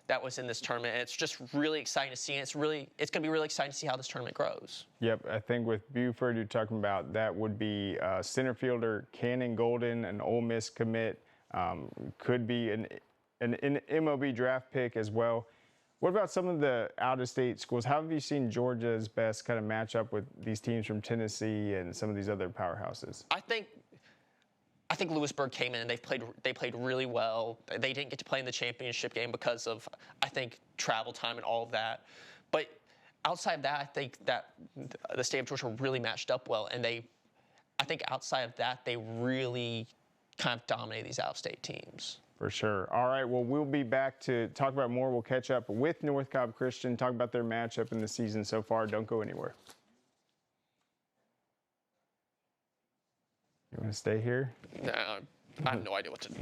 that was in this tournament, and it's just really exciting to see. And it's going to be really exciting to see how this tournament grows. Yep, I think with Buford, you're talking about that would be center fielder Cannon Golden, an Ole Miss commit, could be an MLB draft pick as well. What about some of the out-of-state schools? How have you seen Georgia's best kind of match up with these teams from Tennessee and some of these other powerhouses? I think Lewisburg came in and they played really well. They didn't get to play in the championship game because of, I think, travel time and all of that. But outside of that, I think that the state of Georgia really matched up well, and I think outside of that, they really kind of dominated these out-of-state teams. For sure. All right, well, we'll be back to talk about more. We'll catch up with North Cobb Christian, talk about their matchup in the season so far. Don't go anywhere. You want to stay here? No, I have no idea what to do.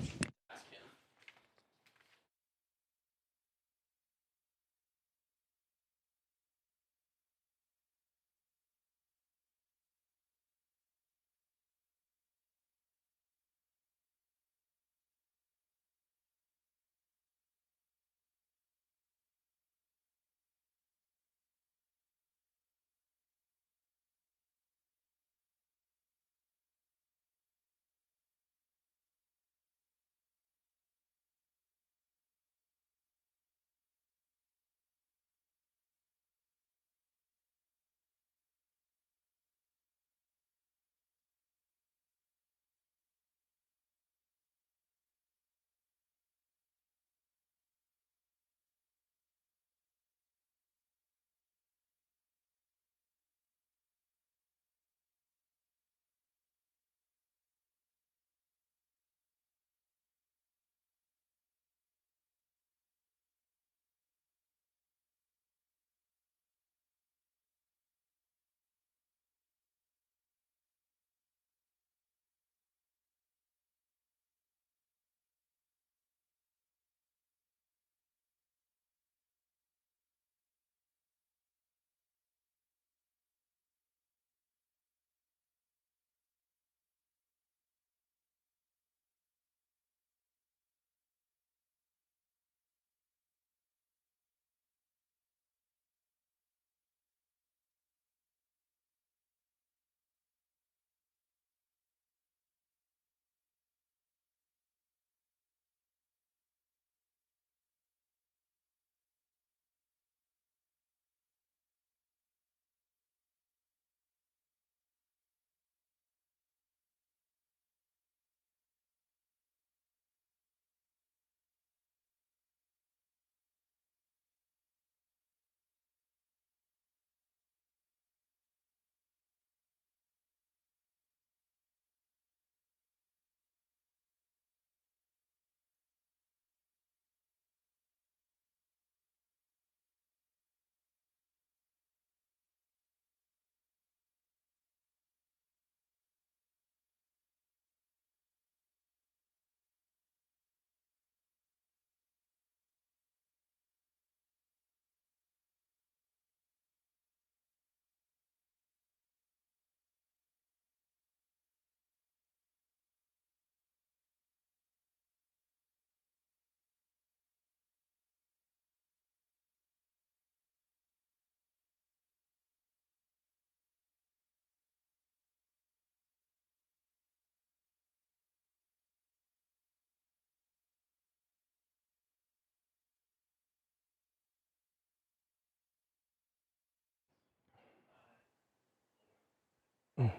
All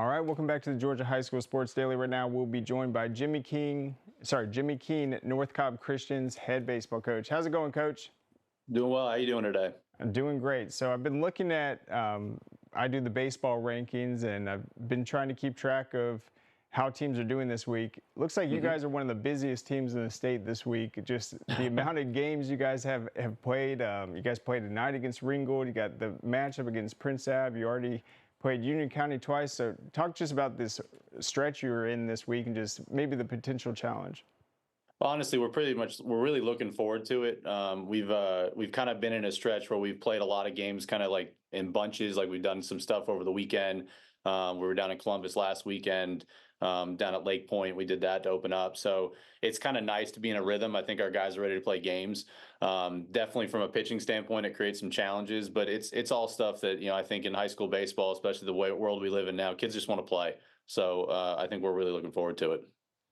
right, welcome back to the Georgia High School Sports Daily. Right now, we'll be joined by Jimmy Keane, North Cobb Christian's head baseball coach. How's it going, Coach? Doing well. How you doing today? I'm doing great. So I've been looking at, I do the baseball rankings, and I've been trying to keep track of how teams are doing this week. Looks like you guys are one of the busiest teams in the state this week. Just the amount of games you guys have played. You guys played tonight against Ringgold. You got the matchup against Prince Ave. You already played Union County twice. So talk just about this stretch you were in this week and just maybe the potential challenge. Honestly, we're really looking forward to it. We've kind of been in a stretch where we've played a lot of games kind of like in bunches. Like we've done some stuff over the weekend. We were down in Columbus last weekend, down at Lake Point. We did that to open up. So it's kind of nice to be in a rhythm. I think our guys are ready to play games. Definitely from a pitching standpoint, it creates some challenges, but it's all stuff that, I think in high school baseball, especially the world we live in now, kids just want to play. So I think we're really looking forward to it.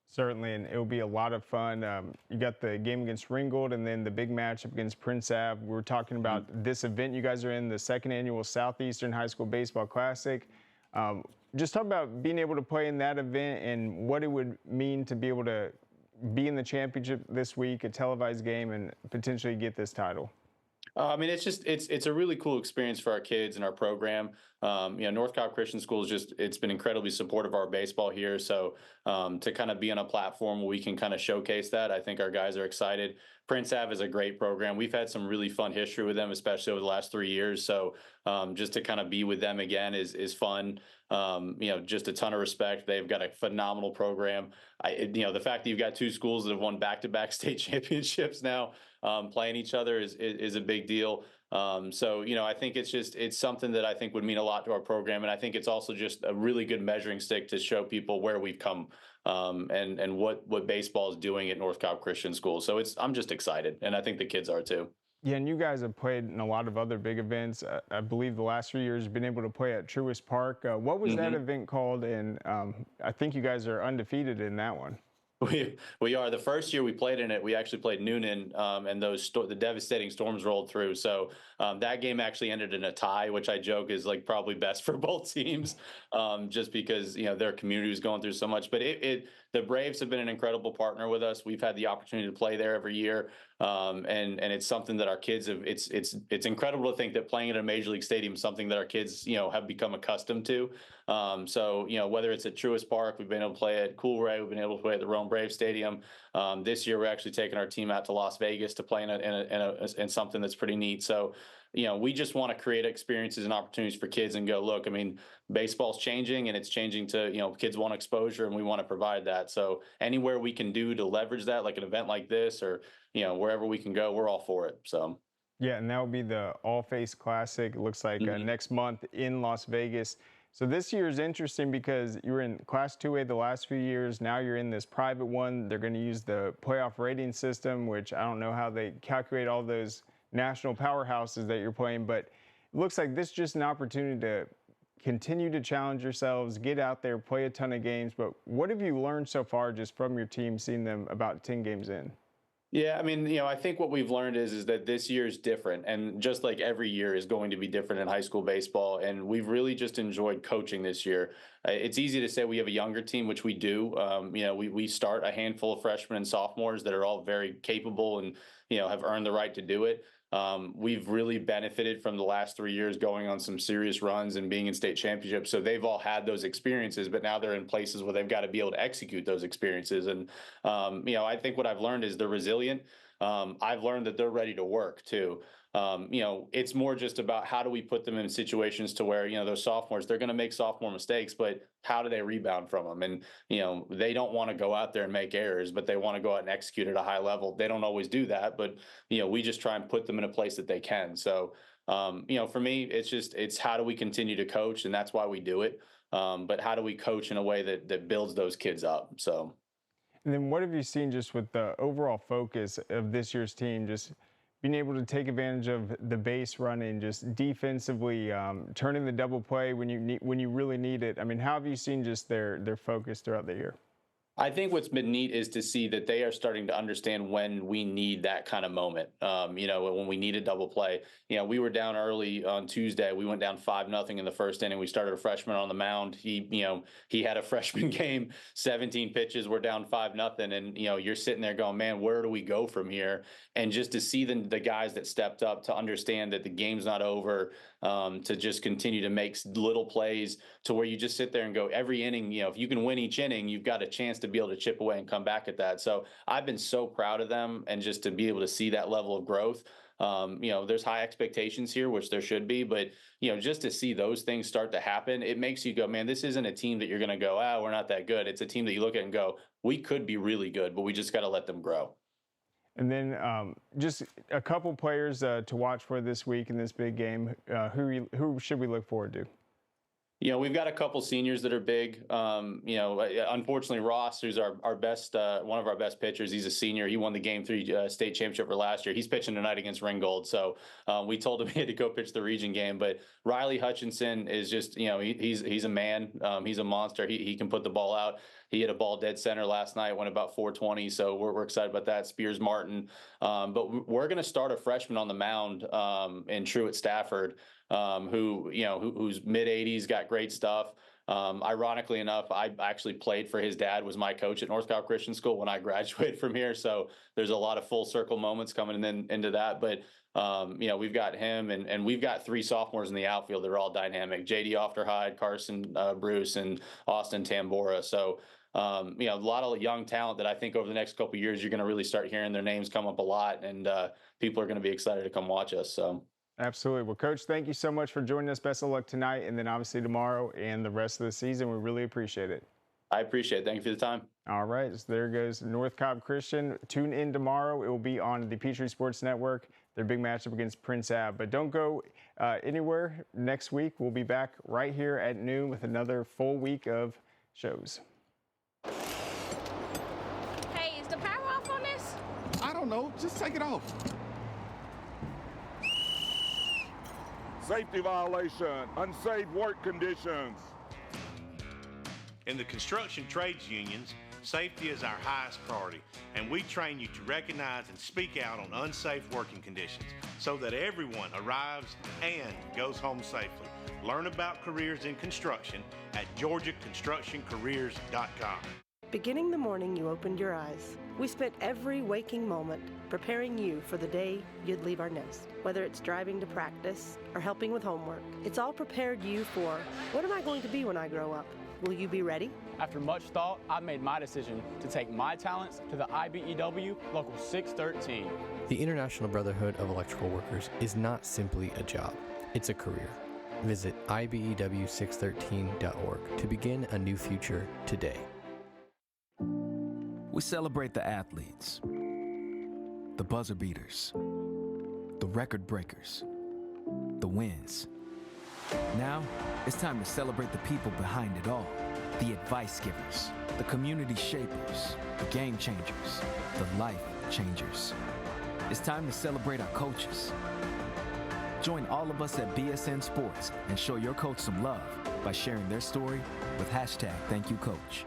Certainly, and it will be a lot of fun. You got the game against Ringgold and then the big matchup against Prince Ave. We're talking about this event you guys are in, the second annual Southeastern High School Baseball Classic. Just talk about being able to play in that event and what it would mean to be able to be in the championship this week, a televised game, and potentially get this title. I mean, it's a really cool experience for our kids and our program. North Cobb Christian School it's been incredibly supportive of our baseball here. So to kind of be on a platform where we can kind of showcase that, I think our guys are excited. Prince Ave is a great program. We've had some really fun history with them, especially over the last 3 years. So just to kind of be with them again is fun. Just a ton of respect. They've got a phenomenal program. The fact that you've got two schools that have won back-to-back state championships now playing each other is a big deal. I think it's something that I think would mean a lot to our program. And I think it's also just a really good measuring stick to show people where we've come and what baseball is doing at North Cobb Christian School. So I'm just excited. And I think the kids are too. Yeah, and you guys have played in a lot of other big events. I believe the last 3 years you've been able to play at Truist Park. What was that event called? And I think you guys are undefeated in that one. We are. The first year we played in it, we actually played Noonan, and the devastating storms rolled through. So that game actually ended in a tie, which I joke is like probably best for both teams, just because their community was going through so much. But the Braves have been an incredible partner with us. We've had the opportunity to play there every year, and it's something that our kids have. It's incredible to think that playing at a major league stadium is something that our kids have become accustomed to. Whether it's at Truist Park, we've been able to play at Coolray, we've been able to play at the Rome Brave Stadium. This year, we're actually taking our team out to Las Vegas to play in something that's pretty neat. So, we just want to create experiences and opportunities for kids and go, look, I mean, baseball's changing and it's changing to, kids want exposure and we want to provide that. So anywhere we can do to leverage that, like an event like this or, wherever we can go, we're all for it. So. Yeah, and that will be the All Face Classic. It looks like next month in Las Vegas. So this year is interesting because you were in Class 2A the last few years. Now you're in this private one. They're going to use the playoff rating system, which I don't know how they calculate all those national powerhouses that you're playing, but it looks like this is just an opportunity to continue to challenge yourselves, get out there, play a ton of games. But what have you learned so far just from your team, seeing them about 10 games in? Yeah, I mean, I think what we've learned is that this year is different, and just like every year is going to be different in high school baseball, and we've really just enjoyed coaching this year. It's easy to say we have a younger team, which we do. We start a handful of freshmen and sophomores that are all very capable and have earned the right to do it. We've really benefited from the last 3 years going on some serious runs and being in state championships. So they've all had those experiences, but now they're in places where they've got to be able to execute those experiences. And, I think what I've learned is they're resilient. I've learned that they're ready to work too. It's more just about how do we put them in situations to where, those sophomores, they're going to make sophomore mistakes, but how do they rebound from them? And, they don't want to go out there and make errors, but they want to go out and execute at a high level. They don't always do that, but, we just try and put them in a place that they can. So, for me, it's how do we continue to coach? And that's why we do it. But how do we coach in a way that builds those kids up? So. And then what have you seen just with the overall focus of this year's team, just being able to take advantage of the base running, just defensively, turning the double play when you really need it? I mean, how have you seen just their focus throughout the year? I think what's been neat is to see that they are starting to understand when we need that kind of moment. When we need a double play. We were down early on Tuesday. We went down 5-0 in the first inning. We started a freshman on the mound. He had a freshman game, 17 pitches. We're down 5-0, and you're sitting there going, man, where do we go from here? And just to see the guys that stepped up to understand that the game's not over, to just continue to make little plays to where you just sit there and go every inning. If you can win each inning, you've got a chance to be able to chip away and come back at that. So I've been so proud of them, and just to be able to see that level of growth. There's high expectations here, which there should be, but just to see those things start to happen, it makes you go, man, this isn't a team that you're going to go, we're not that good. It's a team that you look at and go, we could be really good, but we just got to let them grow. And then just a couple players to watch for this week in this big game. Who should we look forward to? We've got a couple seniors that are big. Unfortunately, Ross, who's our best, one of our best pitchers, he's a senior. He won the Game 3 state championship for last year. He's pitching tonight against Ringgold. So we told him he had to go pitch the region game. But Riley Hutchinson is just, he's a man. He's a monster. He can put the ball out. He hit a ball dead center last night, went about 420. So we're excited about that. Spears Martin. But we're going to start a freshman on the mound in Truett Stafford. Who's mid-80s, got great stuff. Ironically enough, I actually played for his dad, was my coach at North Cobb Christian School when I graduated from here. So there's a lot of full circle moments coming into that. But, we've got him, and we've got 3 sophomores in the outfield that are all dynamic. J.D. Ofterhide, Carson Bruce, and Austin Tambora. So, a lot of young talent that I think over the next couple of years, you're going to really start hearing their names come up a lot, and people are going to be excited to come watch us. So. Absolutely. Well, Coach, thank you so much for joining us. Best of luck tonight, and then obviously tomorrow and the rest of the season. We really appreciate it. I appreciate it. Thank you for the time. All right. So there goes North Cobb Christian. Tune in tomorrow. It will be on the Peachtree Sports Network, their big matchup against Prince Ave. But don't go anywhere. Next week, we'll be back right here at noon with another full week of shows. Hey, is the power off on this? I don't know. Just take it off. Safety violation, unsafe work conditions. In the construction trades unions, safety is our highest priority, and we train you to recognize and speak out on unsafe working conditions so that everyone arrives and goes home safely. Learn about careers in construction at GeorgiaConstructionCareers.com. Beginning the morning you opened your eyes, we spent every waking moment preparing you for the day you'd leave our nest. Whether it's driving to practice or helping with homework, it's all prepared you for, what am I going to be when I grow up? Will you be ready? After much thought, I made my decision to take my talents to the IBEW Local 613. The International Brotherhood of Electrical Workers is not simply a job, it's a career. Visit IBEW613.org to begin a new future today. We celebrate the athletes, the buzzer beaters, the record breakers, the wins. Now, it's time to celebrate the people behind it all. The advice givers, the community shapers, the game changers, the life changers. It's time to celebrate our coaches. Join all of us at BSN Sports and show your coach some love by sharing their story with #ThankYouCoach.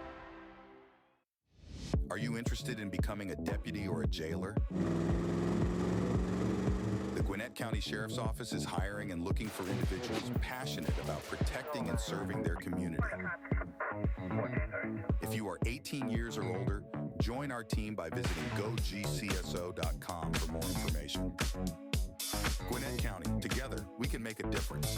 Are you interested in becoming a deputy or a jailer? The Gwinnett County Sheriff's Office is hiring and looking for individuals passionate about protecting and serving their community. If you are 18 years or older, join our team by visiting gogcso.com for more information. Gwinnett County, together we can make a difference.